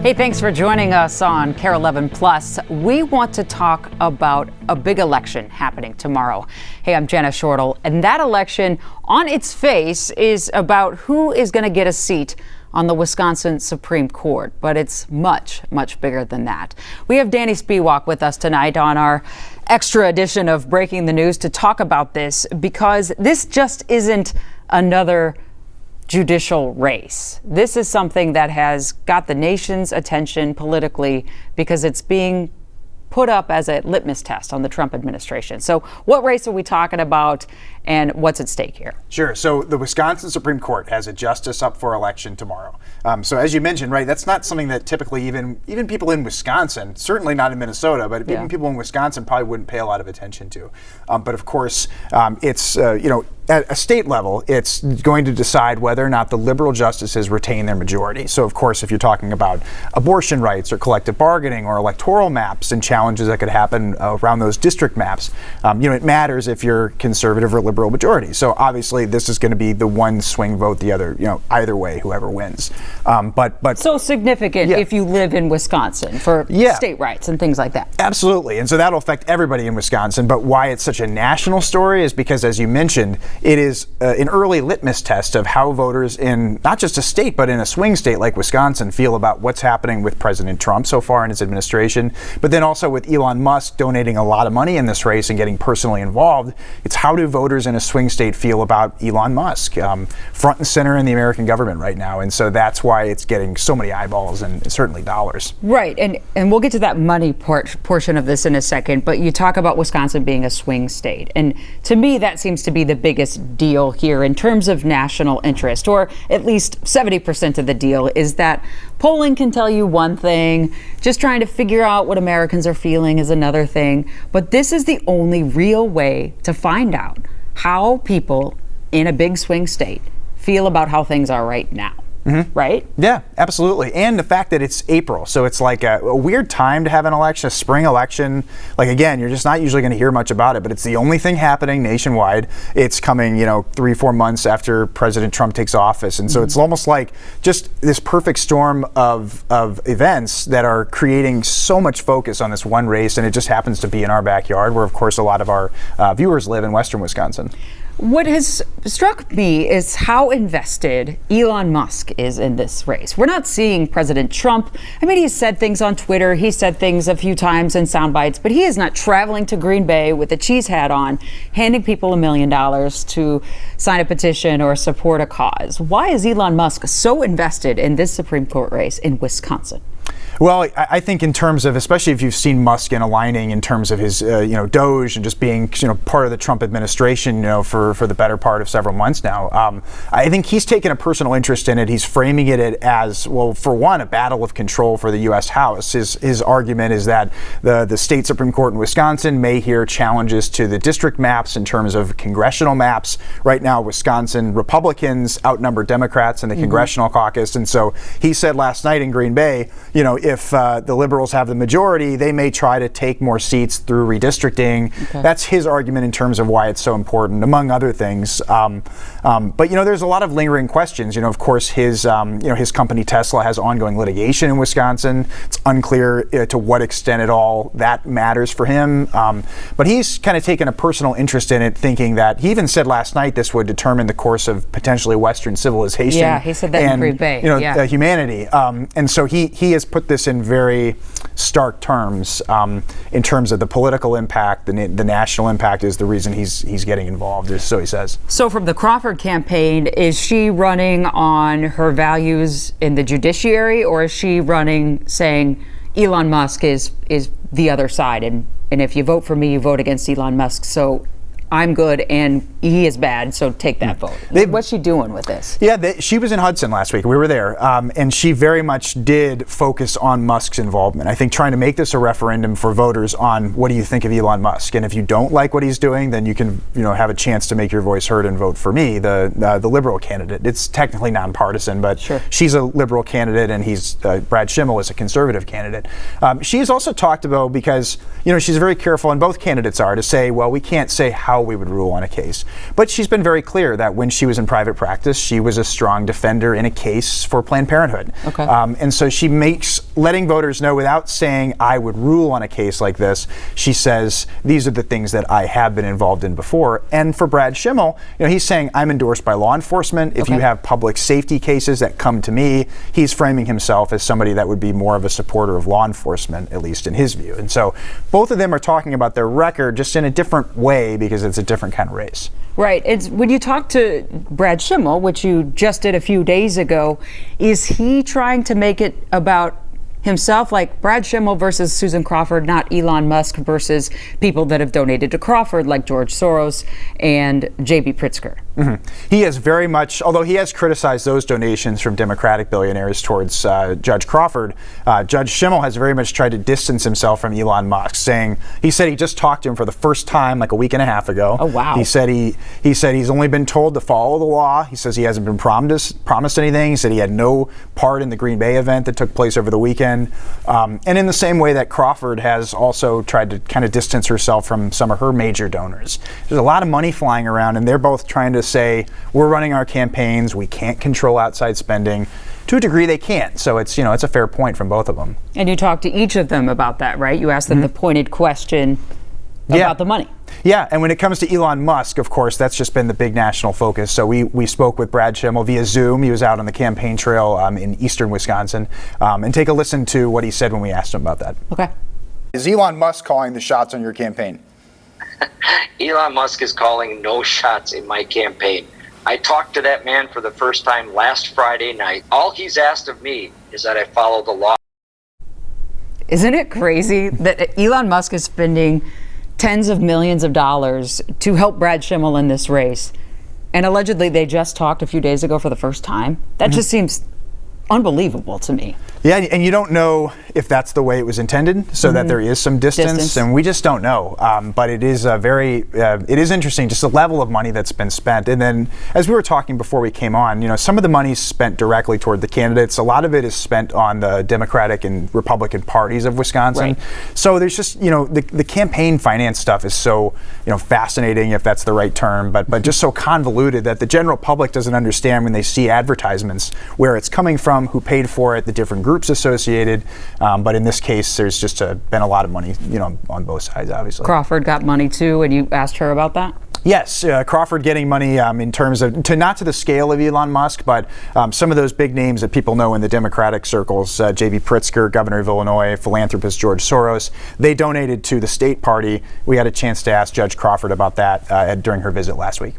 Hey, thanks for joining us on KARE 11 Plus. We want to talk about a big election happening tomorrow. Hey, I'm Jenna Shortle, and that election on its face is about who is going to get a seat on the Wisconsin Supreme Court, but it's much, much bigger than that. We have Danny Spiewak with us tonight on our extra edition of Breaking the News to talk about this, because this just isn't another judicial race. This is something that has got the nation's attention politically because it's being put up as a litmus test on the Trump administration. So what race are we talking about and what's at stake here? Sure. So the Wisconsin Supreme Court has a justice up for election tomorrow. So as you mentioned, right, that's not something that typically even people in Wisconsin, certainly not in Minnesota, but even people in Wisconsin probably wouldn't pay a lot of attention to. But of course, it's, at a state level, it's going to decide whether or not the liberal justices retain their majority. So of course, if you're talking about abortion rights or collective bargaining or electoral maps and challenges that could happen around those district maps, it matters if you're conservative or liberal majority. So obviously, this is going to be the one swing vote, the other, either way, whoever wins. But so significant if you live in Wisconsin for state rights and things like that. Absolutely. And so that'll affect everybody in Wisconsin. But why it's such a national story is because, as you mentioned, it is an early litmus test of how voters in not just a state, but in a swing state like Wisconsin feel about what's happening with President Trump so far in his administration, but then also with Elon Musk donating a lot of money in this race and getting personally involved. It's how do voters in a swing state feel about Elon Musk, front and center in the American government right now. And so that's why it's getting so many eyeballs and certainly dollars. Right. And we'll get to that money portion of this in a second. But you talk about Wisconsin being a swing state. And to me, that seems to be the biggest deal here in terms of national interest, or at least 70% of the deal is that polling can tell you one thing, just trying to figure out what Americans are feeling is another thing. But this is the only real way to find out how people in a big swing state feel about how things are right now. Mm-hmm. Right? Yeah, absolutely. And the fact that it's April, so it's like a weird time to have an election, a spring election. Like, again, you're just not usually going to hear much about it, but it's the only thing happening nationwide. It's coming, 3-4 months after President Trump takes office. And so it's almost like just this perfect storm of events that are creating so much focus on this one race. And it just happens to be in our backyard, where, of course, a lot of our viewers live in Western Wisconsin. What has struck me is how invested Elon Musk is in this race. We're not seeing President Trump. I mean, he's said things on Twitter. He said things a few times in sound bites, but he is not traveling to Green Bay with a cheese hat on, handing people $1 million to sign a petition or support a cause. Why is Elon Musk so invested in this Supreme Court race in Wisconsin? Well, I think in terms of, especially if you've seen Musk in aligning in terms of his, Doge and just being, part of the Trump administration, for the better part of several months now, I think he's taken a personal interest in it. He's framing it as, well, for one, a battle of control for the U.S. House. His argument is that the state Supreme Court in Wisconsin may hear challenges to the district maps in terms of congressional maps. Right now, Wisconsin Republicans outnumber Democrats in the congressional caucus. And so he said last night in Green Bay, if the liberals have the majority, they may try to take more seats through redistricting. Okay. That's his argument in terms of why it's so important, among other things. But there's a lot of lingering questions. Of course, his company Tesla has ongoing litigation in Wisconsin. It's unclear to what extent at all that matters for him. But he's kind of taken a personal interest in it, thinking that he even said last night this would determine the course of potentially Western civilization. Yeah, he said that in Green Bay. Humanity. And so he has put this in very stark terms in terms of the political impact. The national impact is the reason he's getting involved, so he says. So from the Crawford campaign, is she running on her values in the judiciary, or is she running saying Elon Musk is the other side, and if you vote for me, you vote against Elon Musk, so I'm good and he is bad, so take that vote? What's she doing with this? Yeah, she was in Hudson last week. We were there, and she very much did focus on Musk's involvement. I think trying to make this a referendum for voters on what do you think of Elon Musk, and if you don't like what he's doing, then you can have a chance to make your voice heard and vote for me, the liberal candidate. It's technically nonpartisan, but sure. She's a liberal candidate, and he's Brad Schimel is a conservative candidate. She's also talked about, because she's very careful, and both candidates are, to say, well, we can't say how we would rule on a case. But she's been very clear that when she was in private practice, she was a strong defender in a case for Planned Parenthood. Okay. And so she makes letting voters know without saying I would rule on a case like this. She says these are the things that I have been involved in before. And for Brad Schimmel, he's saying I'm endorsed by law enforcement. If you have public safety cases that come to me, he's framing himself as somebody that would be more of a supporter of law enforcement, at least in his view. And so both of them are talking about their record just in a different way because it's a different kind of race. Right. It's when you talk to Brad Schimmel, which you just did a few days ago, is he trying to make it about himself, like Brad Schimmel versus Susan Crawford, not Elon Musk versus people that have donated to Crawford, like George Soros and J.B. Pritzker? Mm-hmm. He has very much, although he has criticized those donations from Democratic billionaires towards Judge Crawford, Judge Schimmel has very much tried to distance himself from Elon Musk, saying he said he just talked to him for the first time like a week and a half ago. Oh, wow. He said he's only been told to follow the law. He says he hasn't been promised anything. He said he had no part in the Green Bay event that took place over the weekend. And in the same way that Crawford has also tried to kind of distance herself from some of her major donors. There's a lot of money flying around, and they're both trying to say, we're running our campaigns, we can't control outside spending. To a degree, they can't. So it's a fair point from both of them. And you talked to each of them about that, right? You asked them the pointed question about the money. Yeah, and when it comes to Elon Musk, of course, that's just been the big national focus. So we spoke with Brad Schimmel via Zoom. He was out on the campaign trail in eastern Wisconsin. And take a listen to what he said when we asked him about that. Okay. Is Elon Musk calling the shots on your campaign? Elon Musk is calling no shots in my campaign. I talked to that man for the first time last Friday night. All he's asked of me is that I follow the law. Isn't it crazy that Elon Musk is spending tens of millions of dollars to help Brad Schimmel in this race, and allegedly they just talked a few days ago for the first time? That just seems unbelievable to me. Yeah, and you don't know if that's the way it was intended, so that there is some distance, and we just don't know. But it is it is interesting, just the level of money that's been spent. And then, as we were talking before we came on, some of the money's spent directly toward the candidates. A lot of it is spent on the Democratic and Republican parties of Wisconsin. Right. So there's just, the campaign finance stuff is so, fascinating, if that's the right term, but just so convoluted that the general public doesn't understand when they see advertisements where it's coming from, who paid for it, the different groups associated. But in this case, there's just been a lot of money, on both sides, obviously. Crawford got money too, and you asked her about that? Yes, Crawford getting money in terms of, not to the scale of Elon Musk, but some of those big names that people know in the Democratic circles, J.B. Pritzker, governor of Illinois, philanthropist George Soros, they donated to the state party. We had a chance to ask Judge Crawford about that during her visit last week.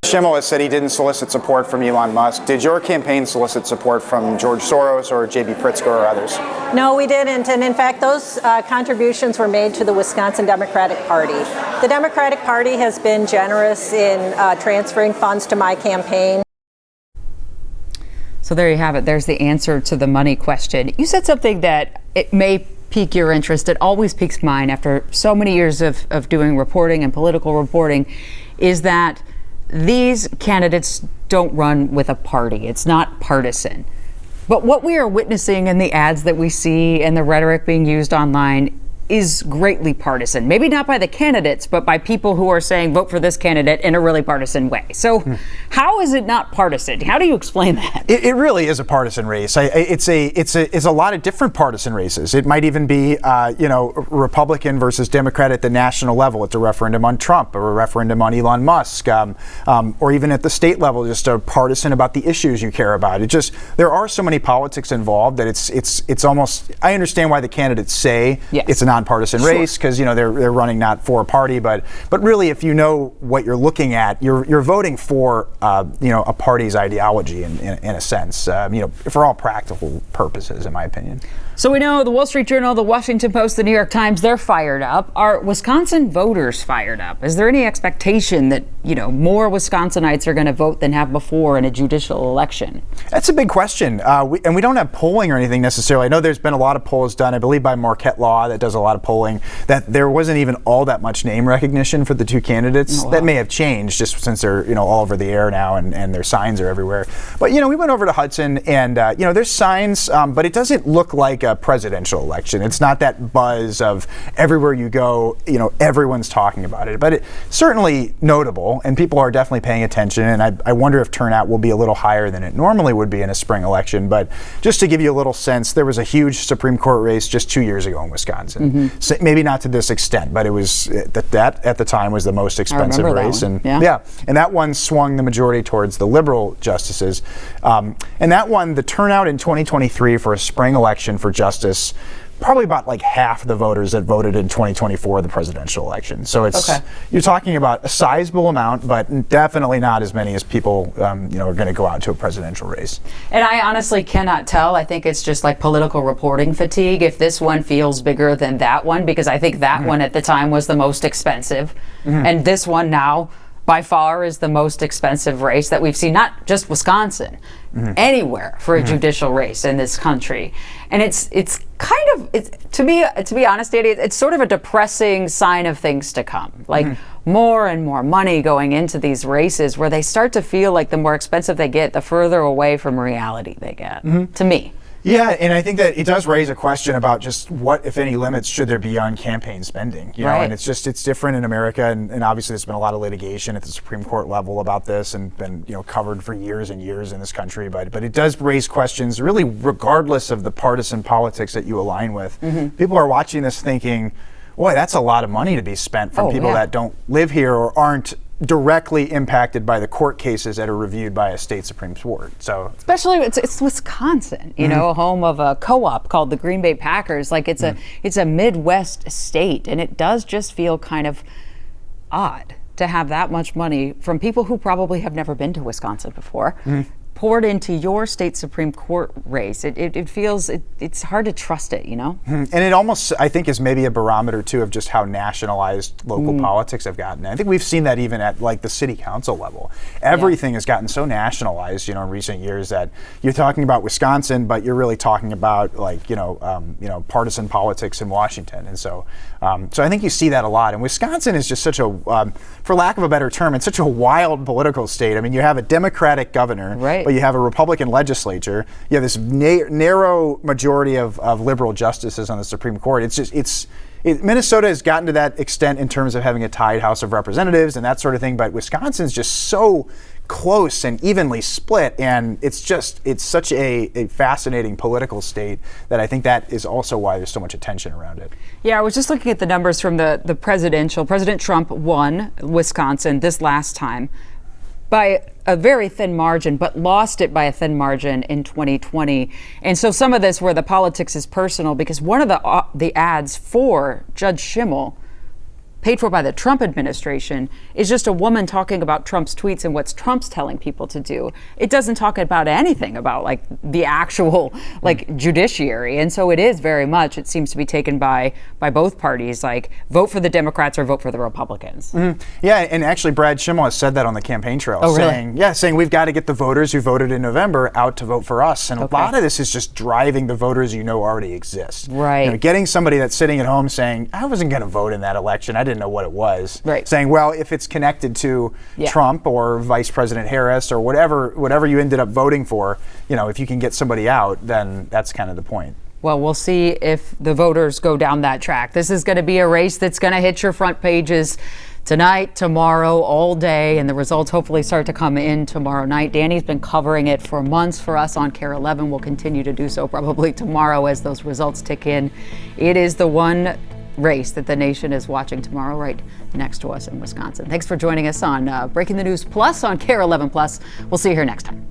Schimmel has said he didn't solicit support from Elon Musk. Did your campaign solicit support from George Soros or J.B. Pritzker or others? No, we didn't. And in fact, those contributions were made to the Wisconsin Democratic Party. The Democratic Party has been generous in transferring funds to my campaign. So there you have it. There's the answer to the money question. You said something that it may pique your interest. It always piques mine after so many years of doing reporting and political reporting, is that these candidates don't run with a party. It's not partisan. But what we are witnessing in the ads that we see and the rhetoric being used online is greatly partisan. Maybe not by the candidates, but by people who are saying vote for this candidate in a really partisan way. So how is it not partisan? How do you explain that? It really is a partisan race. It's a lot of different partisan races. It might even be Republican versus Democrat at the national level. It's a referendum on Trump or a referendum on Elon Musk, or even at the state level, just a partisan about the issues you care about. There are so many politics involved that it's almost. I understand why the candidates say it's a nonpartisan race, because they're running not for a party, but really, if you know what you're looking at, you're voting for a party's ideology in a sense, for all practical purposes, in my opinion. So we know the Wall Street Journal, the Washington Post, the New York Times, they're fired up. Are Wisconsin voters fired up? Is there any expectation that, more Wisconsinites are going to vote than have before in a judicial election? That's a big question. We don't have polling or anything necessarily. I know there's been a lot of polls done, I believe, by Marquette Law that does a lot lot of polling, that there wasn't even all that much name recognition for the two candidates. That may have changed just since they're all over the air now and their signs are everywhere. But we went over to Hudson and there's signs, but it doesn't look like a presidential election. It's not that buzz of everywhere you go, everyone's talking about it. But it's certainly notable, and people are definitely paying attention. And I wonder if turnout will be a little higher than it normally would be in a spring election. But just to give you a little sense, there was a huge Supreme Court race just 2 years ago in Wisconsin. So maybe not to this extent, but it was that at the time was the most expensive race. And and that one swung the majority towards the liberal justices. And that one, the turnout in 2023 for a spring election for justice, probably about like half the voters that voted in 2024, the presidential election. So you're talking about a sizable amount, but definitely not as many as people are going to go out to a presidential race. And I honestly cannot tell. I think it's just like political reporting fatigue if this one feels bigger than that one, because I think that one at the time was the most expensive. And this one now by far is the most expensive race that we've seen, not just Wisconsin, anywhere for a judicial race in this country. And it's kind of, to be honest, Danny, it's sort of a depressing sign of things to come. Like more and more money going into these races where they start to feel like the more expensive they get, the further away from reality they get, to me. Yeah, and I think that it does raise a question about just what, if any, limits should there be on campaign spending. And it's different in America, and obviously there's been a lot of litigation at the Supreme Court level about this, and been covered for years and years in this country. But it does raise questions, really, regardless of the partisan politics that you align with. People are watching this thinking, boy, that's a lot of money to be spent from people that don't live here or aren't directly impacted by the court cases that are reviewed by a state Supreme Court. So especially it's Wisconsin, a home of a co-op called the Green Bay Packers. Like it's a Midwest state, and it does just feel kind of odd to have that much money from people who probably have never been to Wisconsin before. Poured into your state Supreme Court race. It feels, it's hard to trust it, And it almost, I think, is maybe a barometer, too, of just how nationalized local politics have gotten. I think we've seen that even at, like, the city council level. Everything has gotten so nationalized, in recent years that you're talking about Wisconsin, but you're really talking about, like, partisan politics in Washington. And so I think you see that a lot. And Wisconsin is just such a, for lack of a better term, it's such a wild political state. I mean, you have a Democratic governor, but you have a Republican legislature. You have this narrow majority of liberal justices on the Supreme Court. Minnesota has gotten to that extent in terms of having a tied House of Representatives and that sort of thing, but Wisconsin's just so close and evenly split, and it's such a fascinating political state that I think that is also why there's so much attention around it. Yeah, I was just looking at the numbers from the presidential. President Trump won Wisconsin this last time by a very thin margin, but lost it by a thin margin in 2020. And so some of this where the politics is personal, because one of the ads for Judge Schimmel, paid for by the Trump administration, is just a woman talking about Trump's tweets and what Trump's telling people to do. It doesn't talk about anything about like the actual judiciary. And so it is very much, it seems to be taken by both parties, like vote for the Democrats or vote for the Republicans. Yeah, and actually Brad Schimmel has said that on the campaign trail, saying we've got to get the voters who voted in November out to vote for us. And a lot of this is just driving the voters already exist. Right. Getting somebody that's sitting at home saying, I wasn't going to vote in that election, I didn't know what it was. Saying, well, if it's connected to Trump or Vice President Harris or whatever you ended up voting for, if you can get somebody out, then that's kind of the point. Well, we'll see if the voters go down that track. This is going to be a race that's going to hit your front pages tonight, tomorrow, all day, and the results hopefully start to come in tomorrow night. Danny's been covering it for months for us on KARE 11. We'll continue to do so probably tomorrow as those results tick in. It is the one race that the nation is watching tomorrow right next to us in Wisconsin. Thanks for joining us on Breaking the News Plus on KARE 11 Plus. We'll see you here next time.